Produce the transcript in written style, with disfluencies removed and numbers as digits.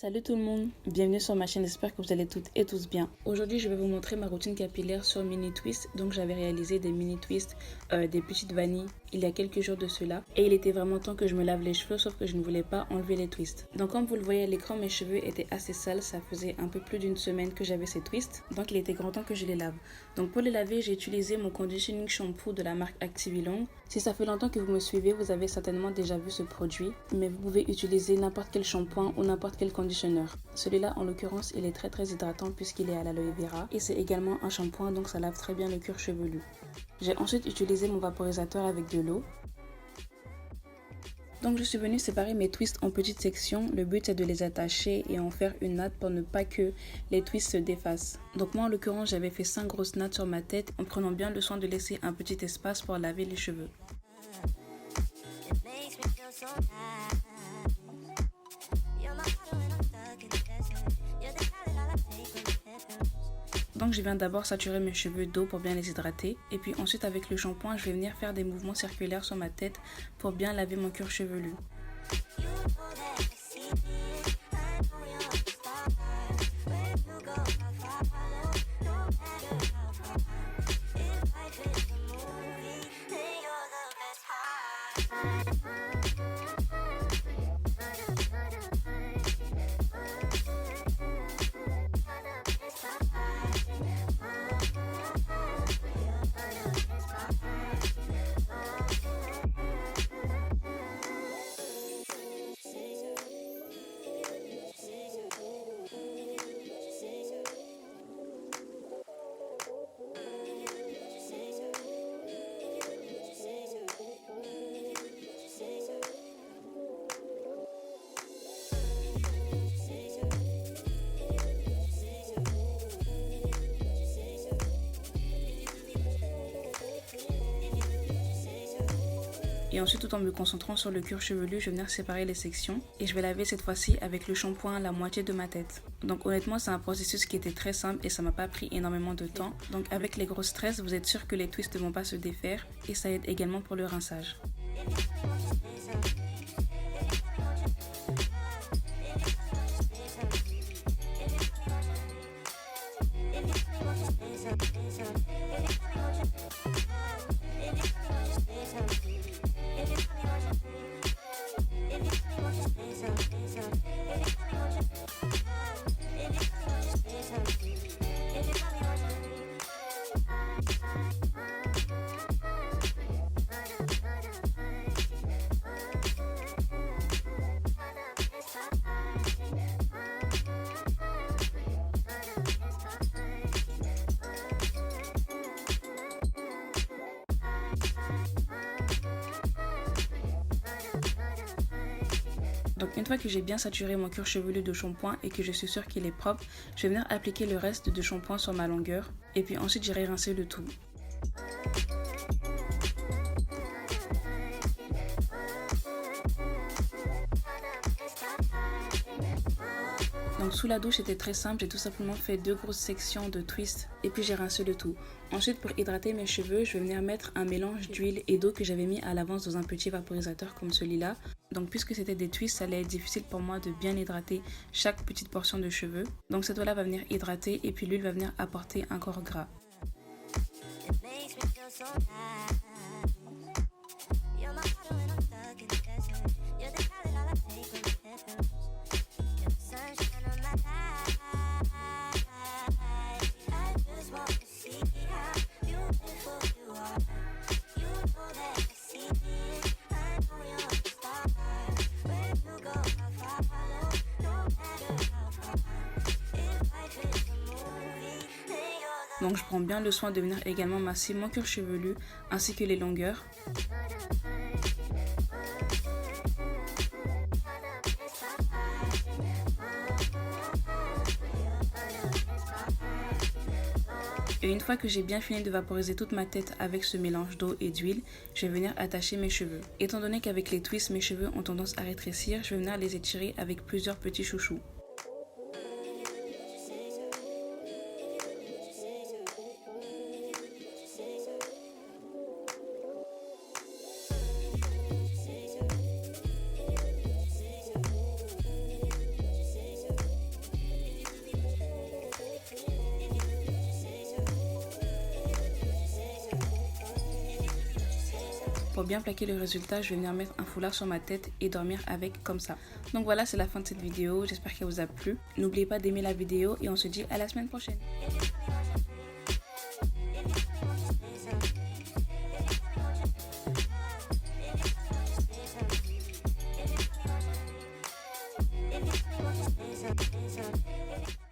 Salut tout le monde, bienvenue sur ma chaîne, j'espère que vous allez toutes et tous bien. Aujourd'hui je vais vous montrer ma routine capillaire sur mini twist. Donc j'avais réalisé des mini twists, des petites vanilles il y a quelques jours de cela. Et il était vraiment temps que je me lave les cheveux, sauf que je ne voulais pas enlever les twists. Donc comme vous le voyez à l'écran, mes cheveux étaient assez sales, ça faisait un peu plus d'une semaine que j'avais ces twists. Donc il était grand temps que je les lave. Donc pour les laver, j'ai utilisé mon conditioning shampoo de la marque Activilong. Si ça fait longtemps que vous me suivez, vous avez certainement déjà vu ce produit. Mais vous pouvez utiliser n'importe quel shampoing ou n'importe quel conditionneur. Celui-là en l'occurrence il est très hydratant puisqu'il est à l'aloe vera et c'est également un shampoing donc ça lave très bien le cuir chevelu. J'ai ensuite utilisé mon vaporisateur avec de l'eau. Donc je suis venue séparer mes twists en petites sections. Le but c'est de les attacher et en faire une natte pour ne pas que les twists se défassent. Donc moi en l'occurrence j'avais fait 5 grosses nattes sur ma tête en prenant bien le soin de laisser un petit espace pour laver les cheveux. Donc je viens d'abord saturer mes cheveux d'eau pour bien les hydrater et puis ensuite avec le shampoing je vais venir faire des mouvements circulaires sur ma tête pour bien laver mon cuir chevelu. Et ensuite tout en me concentrant sur le cuir chevelu, je vais venir séparer les sections et je vais laver cette fois-ci avec le shampoing la moitié de ma tête. Donc honnêtement c'est un processus qui était très simple et ça m'a pas pris énormément de temps. Donc avec les grosses tresses vous êtes sûr que les twists ne vont pas se défaire et ça aide également pour le rinçage. Donc une fois que j'ai bien saturé mon cuir chevelu de shampoing et que je suis sûre qu'il est propre, je vais venir appliquer le reste de shampoing sur ma longueur et puis ensuite j'irai rincer le tout. Donc sous la douche c'était très simple, j'ai tout simplement fait 2 grosses sections de twist et puis j'ai rincé le tout. Ensuite pour hydrater mes cheveux, je vais venir mettre un mélange d'huile et d'eau que j'avais mis à l'avance dans un petit vaporisateur comme celui-là. Donc puisque c'était des twists, ça allait être difficile pour moi de bien hydrater chaque petite portion de cheveux. Donc cette eau-là va venir hydrater et puis l'huile va venir apporter un corps gras. Donc je prends bien le soin de venir également masser mon cuir chevelu ainsi que les longueurs. Et une fois que j'ai bien fini de vaporiser toute ma tête avec ce mélange d'eau et d'huile, je vais venir attacher mes cheveux. Étant donné qu'avec les twists mes cheveux ont tendance à rétrécir, je vais venir les étirer avec plusieurs petits chouchous. Pour bien plaquer le résultat, je vais venir mettre un foulard sur ma tête et dormir avec comme ça. Donc voilà, c'est la fin de cette vidéo. J'espère qu'elle vous a plu. N'oubliez pas d'aimer la vidéo et on se dit à la semaine prochaine.